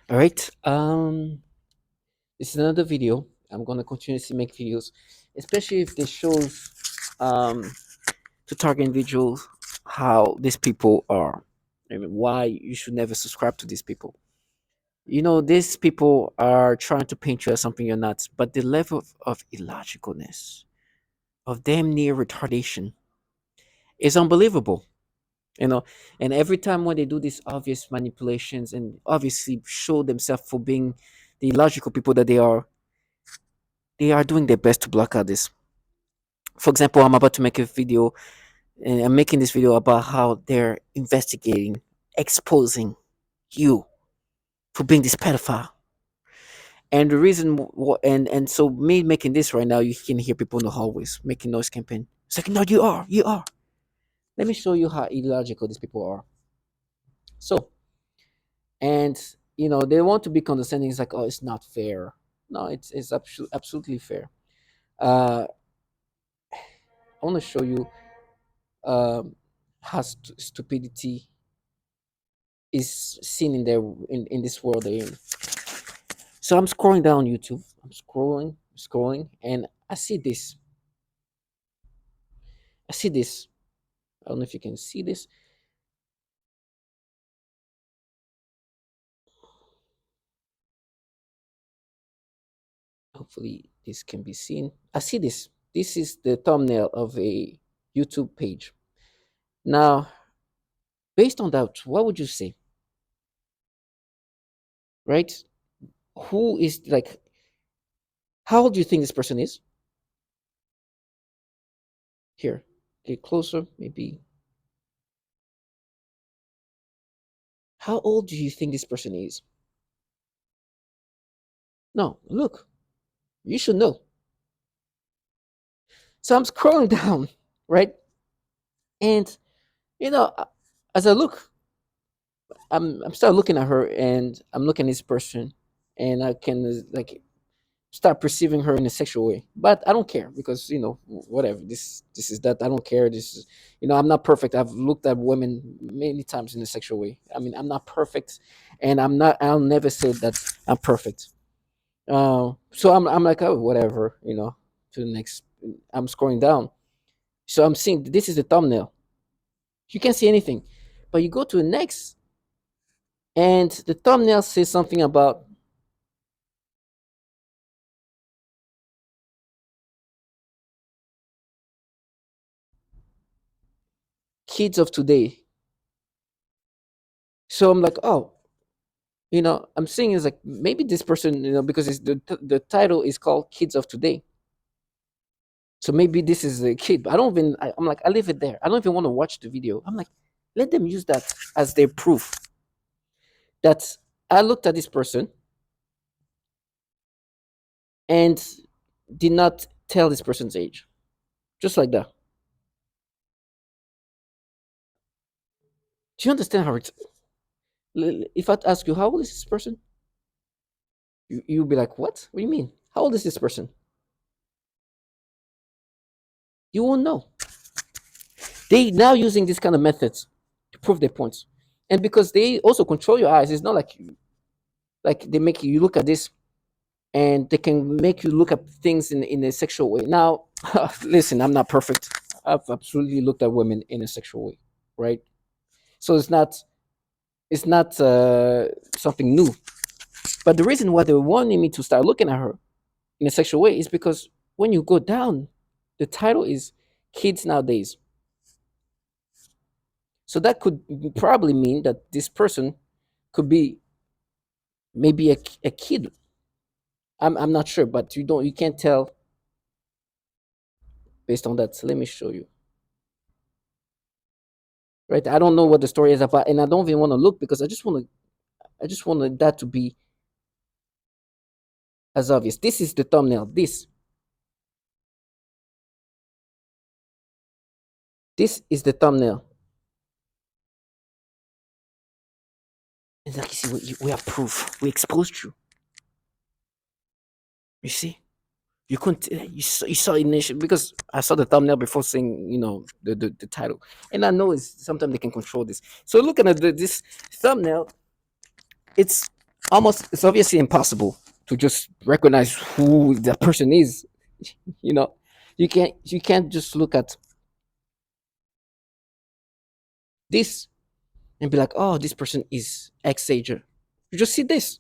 All right. This is another video. I'm gonna continuously make videos, especially if this shows um to target individuals how these people are. I mean, why you should never subscribe to these people. These people are trying to paint you as something you're not, but the level of illogicalness, of damn near retardation, is unbelievable. You know, and every time when they do these obvious manipulations and obviously show themselves for being the illogical people that they are doing their best to block out this. For example, I'm about to make a video, and I'm making this video about how they're investigating, exposing you for being this pedophile. And the reason, and so me making this right now, you can hear people in the hallways making noise campaign. It's like, no, you are. Let me show you how illogical these people are. So, and they want to be condescending. It's like, oh, it's not fair. No, it's absolutely fair. I want to show you um, how stupidity is seen in this world they're in. So I'm scrolling down YouTube. I'm scrolling, and I see this. I see this. I don't know if you can see this. Hopefully, this can be seen. I see this. This is the thumbnail of a YouTube page. Now, based on that, what would you say? Right? Who is like? How old do you think this person is? Here, get closer. Maybe. How old do you think this person is? No, look. You should know. So I'm scrolling down, right? And you know, as I look, I'm start looking at her, and I'm looking at this person, and I can like start perceiving her in a sexual way. But I don't care because whatever. This is that. I don't care. This is I'm not perfect. I've looked at women many times in a sexual way. I mean, I'm not perfect, and I'm not. I'll never say that I'm perfect. So I'm like, oh, whatever. To the next. I'm scrolling down. So I'm seeing this is the thumbnail. You can't see anything, but you go to the next, and the thumbnail says something about kids of today. So I'm like, oh, I'm seeing is like maybe this person, because the title is called Kids of Today. So maybe this is a kid. But I'm like, I leave it there. I don't even want to watch the video. I'm like, let them use that as their proof that I looked at this person and did not tell this person's age. Just like that. Do you understand how it's if I ask you how old is this person? You'll be like, what do you mean? How old is this person? You won't know. They now using this kind of methods to prove their points. And because they also control your eyes, it's not like they make you look at this, and they can make you look at things in a sexual way. Now, listen, I'm not perfect. I've absolutely looked at women in a sexual way, right? So it's not something new. But the reason why they wanted me to start looking at her in a sexual way is because when you go down, the title is Kids Nowadays. So that could probably mean that this person could be maybe a kid. I'm not sure, but you can't tell based on that. So let me show you. Right, I don't know what the story is about, and I don't even want to look because I just wanted that to be as obvious. This is the thumbnail. This is the thumbnail. It's like, you see, we have proof. We exposed you. You see, you couldn't. You saw initially because I saw the thumbnail before seeing the title, and I know it's sometimes they can control this. So looking at this thumbnail, it's Almost, it's obviously impossible to just recognize who that person is. You know, you can't just look at this and be like, oh, this person is X ager. You just see this.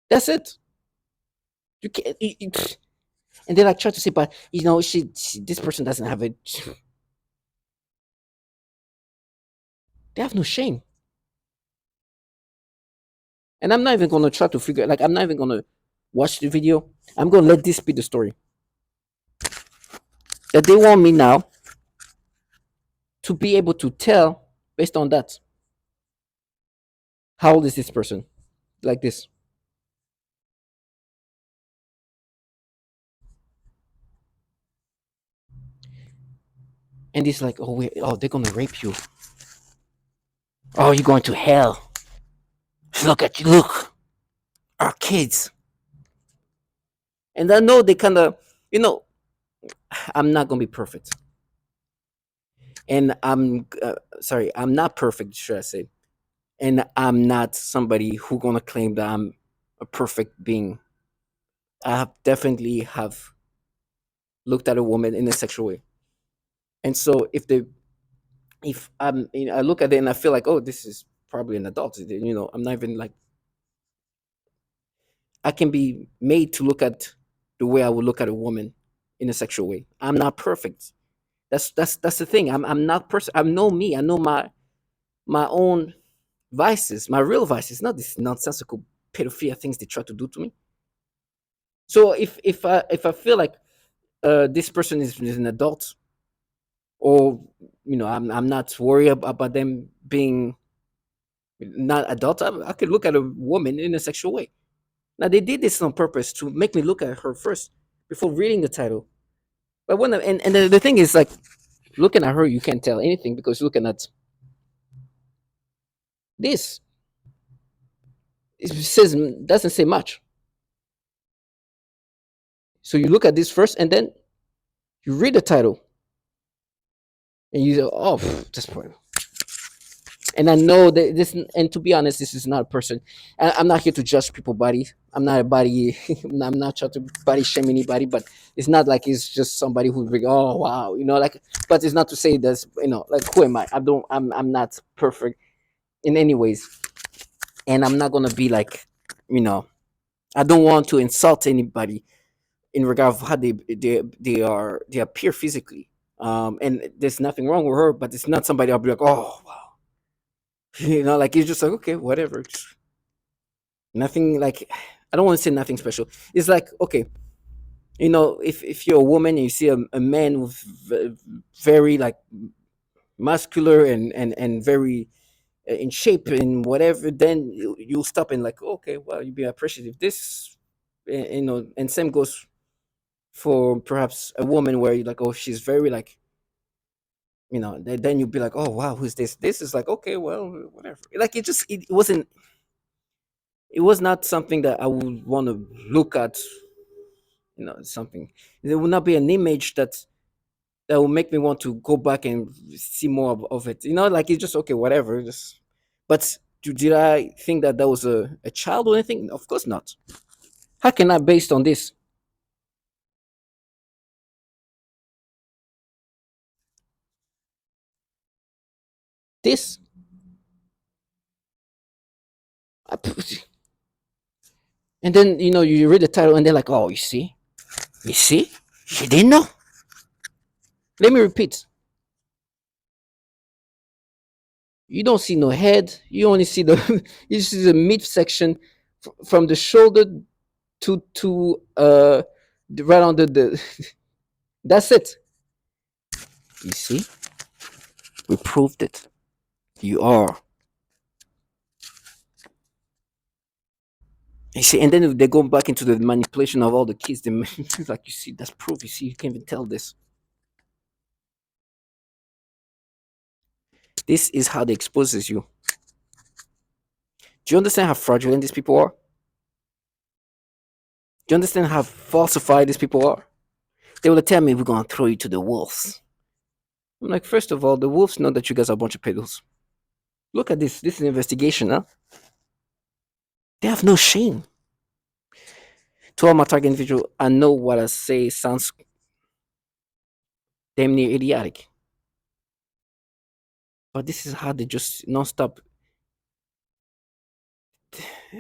That's it. You can't. And they like try to say, but she this person doesn't have it. They have no shame. And I'm not even gonna try to figure. Like, I'm not even gonna watch the video. I'm gonna let this be the story that they want me now to be able to tell based on that. How old is this person? Like this. And it's like, oh wait, oh, they're gonna rape you. Oh, you're going to hell. Look at you, look, our kids. And I know they kind of, you know, I'm not gonna be perfect, and I'm sorry, I'm not perfect, should I say? And I'm not somebody who gonna claim that I'm a perfect being. I have definitely have looked at a woman in a sexual way, and so if I look at it and I feel like, oh, this is probably an adult, I'm not even like, I can be made to look at the way I would look at a woman in a sexual way. I'm not perfect. That's the thing. I'm not person. I know me. I know my own vices, my real vices, not this nonsensical pedophilia things they try to do to me. So if I feel like this person is an adult, or I'm not worried about them being not adult, I could look at a woman in a sexual way. Now they did this on purpose to make me look at her first before reading the title. But and the thing is, like, looking at her, you can't tell anything because looking at this, it says doesn't say much. So you look at this first, and then you read the title, and you go, "Oh, this point." And I know that this, and to be honest, this is not a person. I'm not here to judge people's body. I'm not a body. I'm not trying to body shame anybody, but it's not like it's just somebody who's like, oh wow, like. But it's not to say that, like, who am I? I don't. I'm not perfect in any ways, and I'm not gonna be like, you know, I don't want to insult anybody in regard of how they appear physically. And there's nothing wrong with her, but it's not somebody I'll be like, oh wow, like, it's just like, okay, whatever. Nothing like, I don't want to say nothing special. It's like, okay, if you're a woman and you see a man with very like muscular and very in shape and whatever, then you'll stop and like, okay, well, you'll be appreciative. This, and same goes for perhaps a woman where you're like, oh, she's very like, then you'll be like, oh wow, who's this? This is like, okay, well, whatever. Like, it was not something that I would want to look at. Something, there will not be an image that will make me want to go back and see more of it. Like, it's just okay, whatever. Just, but did I think that was a child or anything? Of course not. How can I, based on this? I, and then you read the title and they're like, oh, you see, she didn't know. Let me repeat. You don't see no head. You only see the you see the midsection from the shoulder to right under the. That's it. You see, we proved it. You are. You see, and then they go back into the manipulation of all the kids. They like, you see, that's proof. You see, you can't even tell this. This is how they exposes you. Do you understand how fraudulent these people are? Do you understand how falsified these people are? They will tell me we're gonna throw you to the wolves. I'm like, first of all, the wolves know that you guys are a bunch of pedos. Look at this. This is an investigation, huh? They have no shame. To all my target individual, I know what I say sounds damn near idiotic, but this is how they just nonstop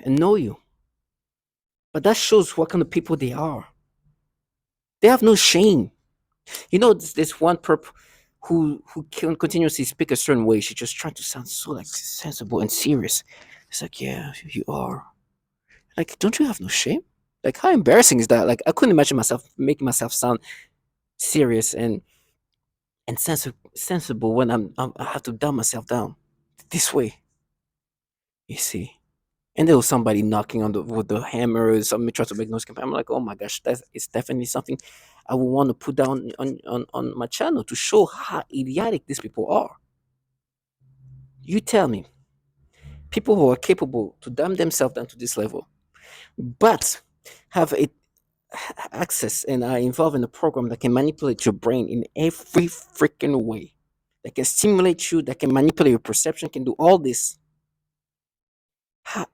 annoy you. But that shows what kind of people they are. They have no shame. You know, this one perp who can continuously speak a certain way. She's just trying to sound so like sensible and serious. It's like, yeah, you are. Like, don't you have no shame? Like, how embarrassing is that? Like, I couldn't imagine myself making myself sound serious and sensible when I have to dumb myself down this way. You see. And there was somebody knocking on the with the hammer or somebody trying to make noise campaign. I'm like, oh my gosh, that is definitely something I would want to put down on my channel to show how idiotic these people are. You tell me, people who are capable to dumb themselves down to this level, but have a access and are involved in a program that can manipulate your brain in every freaking way, that can stimulate you, that can manipulate your perception, can do all this. How,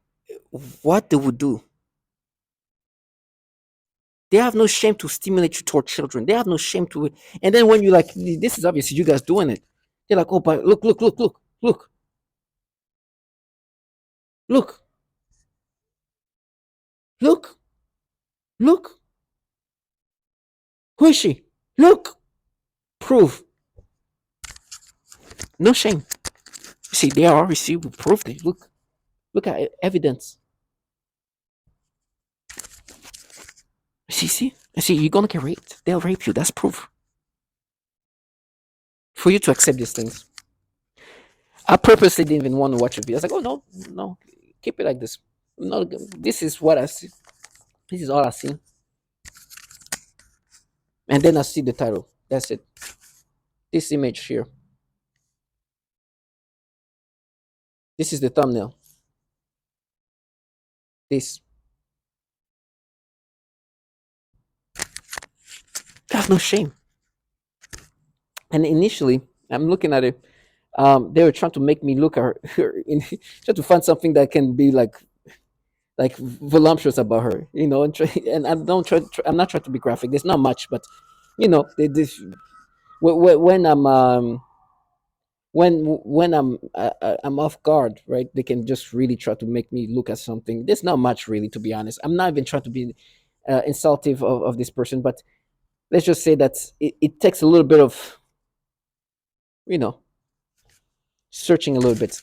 what they would do? They have no shame to stimulate you toward children. They have no shame to it. And then when you like, this is obviously you guys doing it. They're like, oh, but look, look, look. Who is she? Look, prove. No shame. See, they are already we proved it. Look at evidence. See, you're gonna get raped. They'll rape you. That's proof. For you to accept these things. I purposely didn't even want to watch a video. I was like, oh no, keep it like this. No, this is what I see. This is all I see. And then I see the title. That's it. This image here. This is the thumbnail. This. Got no shame. And initially, I'm looking at it. They were trying to make me look at her try to find something that can be like voluptuous about her, you know. And I don't try. I'm not trying to be graphic. There's not much, but you know, when I'm I'm off guard, right? They can just really try to make me look at something. There's not much really, to be honest. I'm not even trying to be insultive of this person, but let's just say that it takes a little bit of, you know, searching a little bit.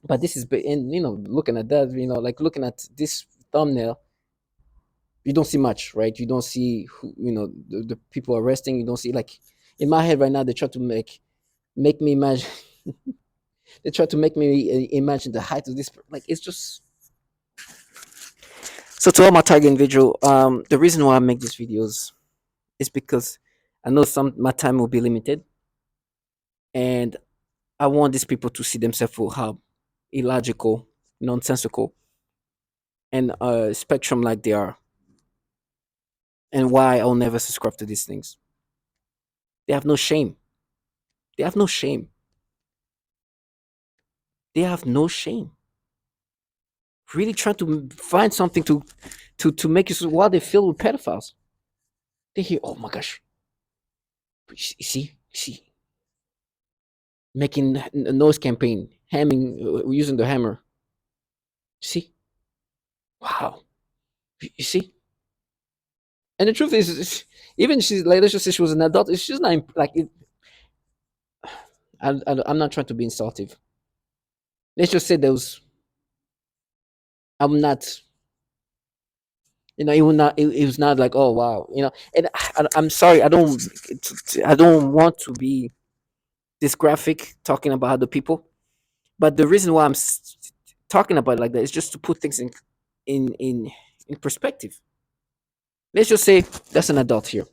But this is, and you know, looking at that, you know, like looking at this thumbnail, you don't see much, right? You don't see who, you know, the people arresting. You don't see, like, in my head right now, they try to make me imagine. They try to make me imagine the height of this. Like, it's just. So to all my target individual, the reason why I make these videos is because I know some my time will be limited, and I want these people to see themselves for how illogical, nonsensical, and spectrum like they are, and why I'll never subscribe to these things. They have no shame. They have no shame. They have no shame. Really trying to find something to make you while they filled with pedophiles. They hear, oh my gosh, you see, making a noise campaign, hamming, using the hammer. See, wow, you see. And the truth is, even she's like, let's just say she was an adult. She's not like it. I'm not trying to be insultive. Let's just say there was. I'm not. You know, it was not. It was not like, oh wow, you know. And I'm sorry. I don't want to be this graphic talking about other people. But the reason why talking about it like that is just to put things in in in perspective. Let's just say that's an adult here.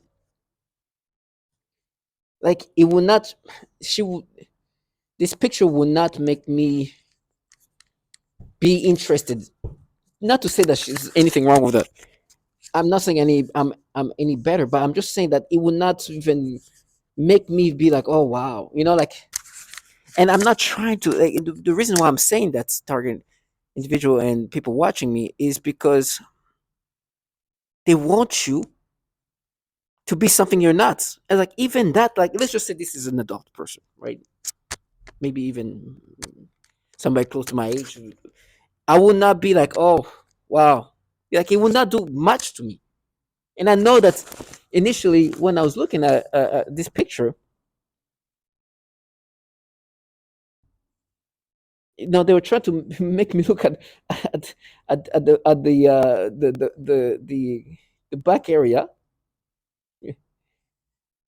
Like, it will not. She will. This picture will not make me be interested. Not to say that she's anything wrong with that. I'm not saying I'm any better, but I'm just saying that it will not even make me be like, oh wow, you know, like. And I'm not trying to. Like, the reason why I'm saying that's target. individual and people watching me is because they want you to be something you're not. And like even that, like let's just say this is an adult person, right? Maybe even somebody close to my age. I would not be like, oh wow. Like it would not do much to me. And I know that initially when I was looking at this picture, they were trying to make me look at the back area,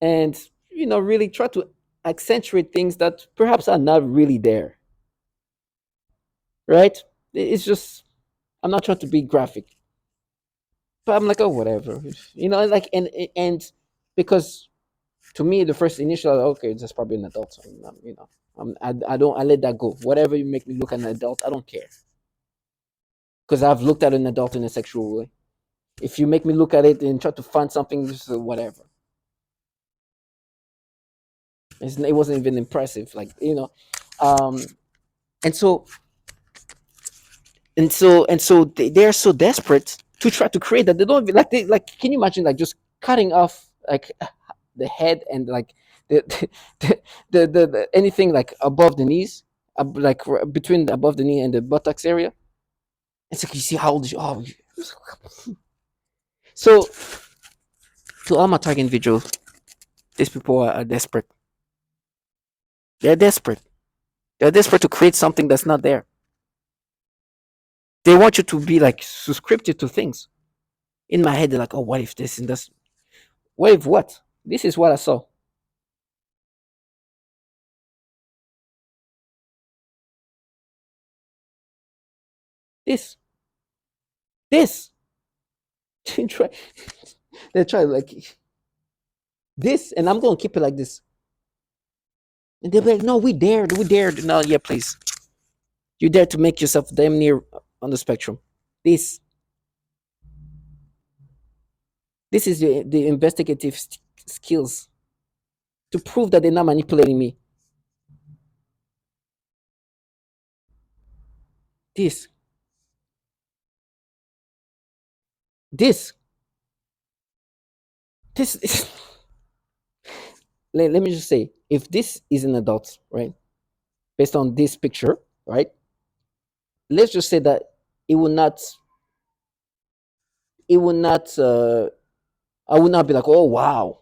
and really try to accentuate things that perhaps are not really there, right? It's just I'm not trying to be graphic, but I'm like, oh, whatever, like and because to me the first initial, okay, that's probably an adult, so I don't, I let that go. Whatever you make me look at an adult, I don't care, because I've looked at an adult in a sexual way. If you make me look at it and try to find something, just whatever. It wasn't even impressive, like um, and so they're so desperate to try to create that they don't even, like can you imagine like just cutting off like the head and like the anything like above the knees, between above the knee and the buttocks area. It's like you see how old you are. So to all my target individuals, these people are desperate. They're desperate. They're desperate to create something that's not there. They want you to be like subscripted to things. In my head, they're like, oh, what if this and this? What if what? This is what I saw. This, this. They try, they try like this, and I'm gonna keep it like this. And they'll be like, no, we dared, we dared. No, yeah, please. You dare to make yourself damn near on the spectrum. This, this is the investigative skills to prove that they're not manipulating me. This, this, this. Let me just say, if this is an adult, right, based on this picture, right, let's just say that it will not, it will not, I will not be like, oh wow,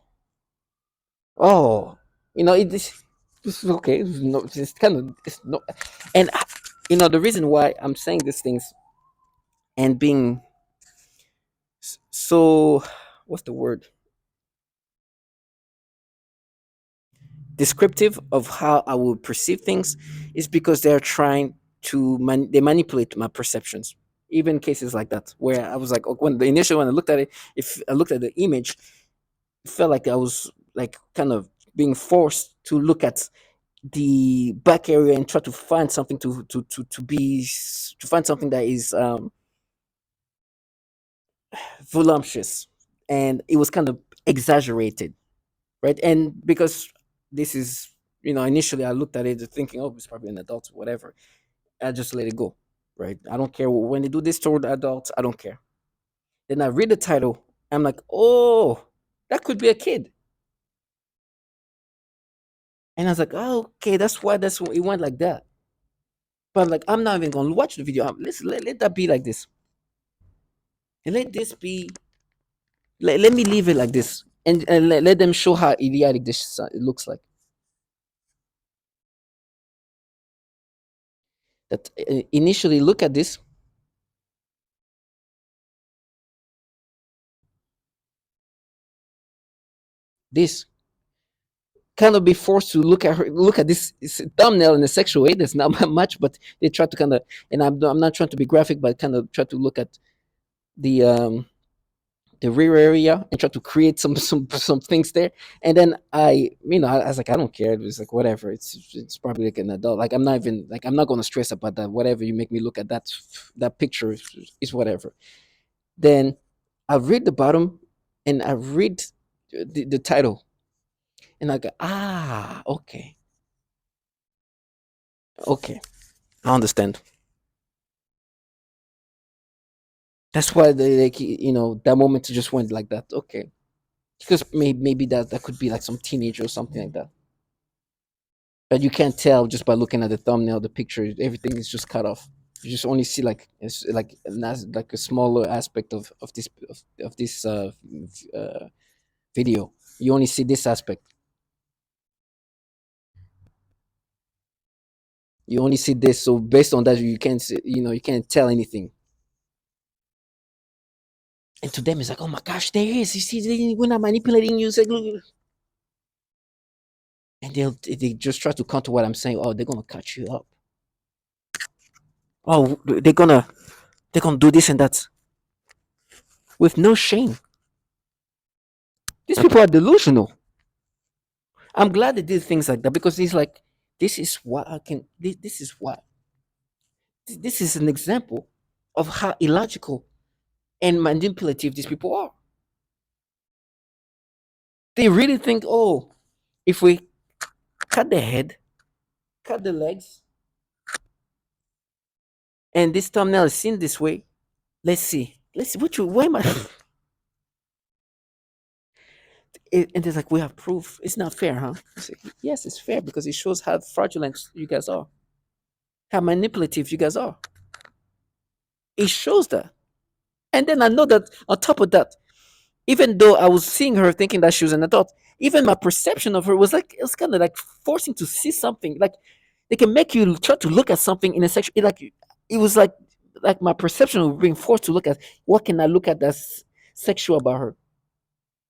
oh, this is okay. It's kind of, it's no, and the reason why I'm saying these things and being so, what's the word, descriptive of how I will perceive things is because they're trying to they manipulate my perceptions. Even cases like that, where I was like, when the initial when I looked at it, if I looked at the image, it felt like I was like kind of being forced to look at the back area and try to find something to find something that is voluptuous, and it was kind of exaggerated, right? And because this is, initially I looked at it thinking, oh, it's probably an adult, whatever. I just let it go, right? I don't care when they do this toward adults. I don't care. Then I read the title. I'm like, oh, that could be a kid. And I was like, oh, okay, that's why it went like that. But like, I'm not even gonna watch the video. Let that be like this, and let this be. Let me leave it like this, and let them show how idiotic this it looks like. That initially look at this kind of be forced to look at this thumbnail in a sexual way. There's not much, but they try to kind of, and I'm not trying to be graphic, but kind of try to look at the um the rear area and try to create some things there. And then I was like, I don't care. It was like whatever. It's probably like an adult. Like I'm not even like I'm not gonna stress about that. Whatever you make me look at that picture is whatever. Then I read the bottom and I read the title, and I go, ah, okay, okay, I understand. That's why they like, that moment just went like that. Okay, because maybe that could be like some teenager or something like that. But you can't tell just by looking at the thumbnail, the picture, everything is just cut off. You just only see like it's like a smaller aspect of this video. You only see this aspect. You only see this. So based on that, you can't see, you can't tell anything. And to them, it's like, oh my gosh, there he is. You see, we're not manipulating you. It's like, look. And they just try to counter what I'm saying. Oh, they're gonna cut you up. Oh, they're gonna do this and that with no shame. These people are delusional. I'm glad they did things like that because he's like, this is what I can. This is what. This is an example of how illogical and manipulative these people are. They really think, oh, if we cut the head, cut the legs, and this thumbnail is seen this way, let's see. Let's see. Why am I? And it's like, we have proof. It's not fair, huh? I say, yes, it's fair because it shows how fraudulent you guys are, how manipulative you guys are. It shows that. And then I know that on top of that, even though I was seeing her thinking that she was an adult, even my perception of her was like, it was kind of like forcing to see something. Like they can make you try to look at something in a section. It was like my perception of being forced to look at what can I look at that's sexual about her.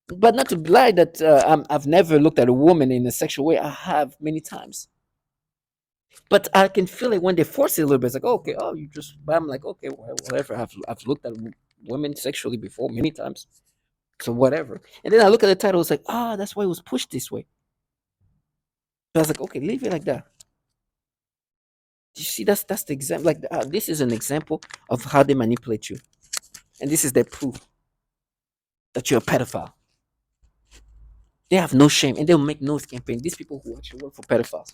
But not to lie that I've never looked at a woman in a sexual way. I have many times. But I can feel it when they force it a little bit. It's like, okay, oh, you just. But I'm like, okay, whatever. I've looked at women sexually before many times, so whatever. And then I look at the title. It's like, ah, that's why it was pushed this way. So I was like, okay, leave it like that. You see, that's the example. Like, this is an example of how they manipulate you, and this is their proof that you're a pedophile. They have no shame, and they'll make no campaign. These people who actually work for pedophiles,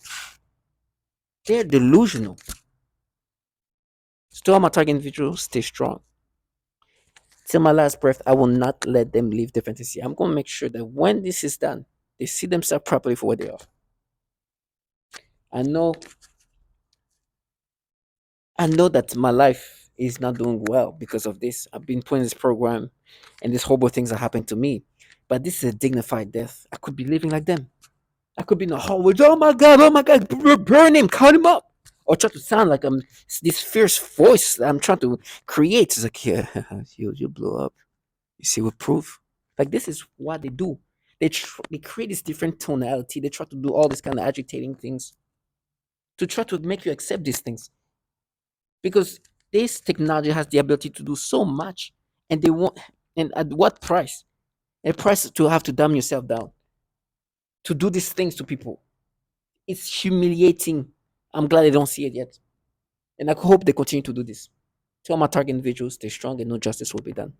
they're delusional. Still, my target individuals stay strong. Till my last breath, I will not let them leave the fantasy. I'm going to make sure that when this is done, they see themselves properly for what they are. I know, I know that my life is not doing well because of this. I've been put in this program, and these horrible things are happening to me. But this is a dignified death. I could be living like them. I could be in the hallway. Oh my God, burn him, cut him up. Or try to sound like I'm this fierce voice that I'm trying to create. It's like, yeah, you blow up. You see with proof. Like this is what they do. They create this different tonality. They try to do all these kind of agitating things to try to make you accept these things because this technology has the ability to do so much, and they want. And at what price? A price to have to dumb yourself down to do these things to people. It's humiliating. I'm glad they don't see it yet, and I hope they continue to do this. To all my target individuals, stay strong, and no justice will be done.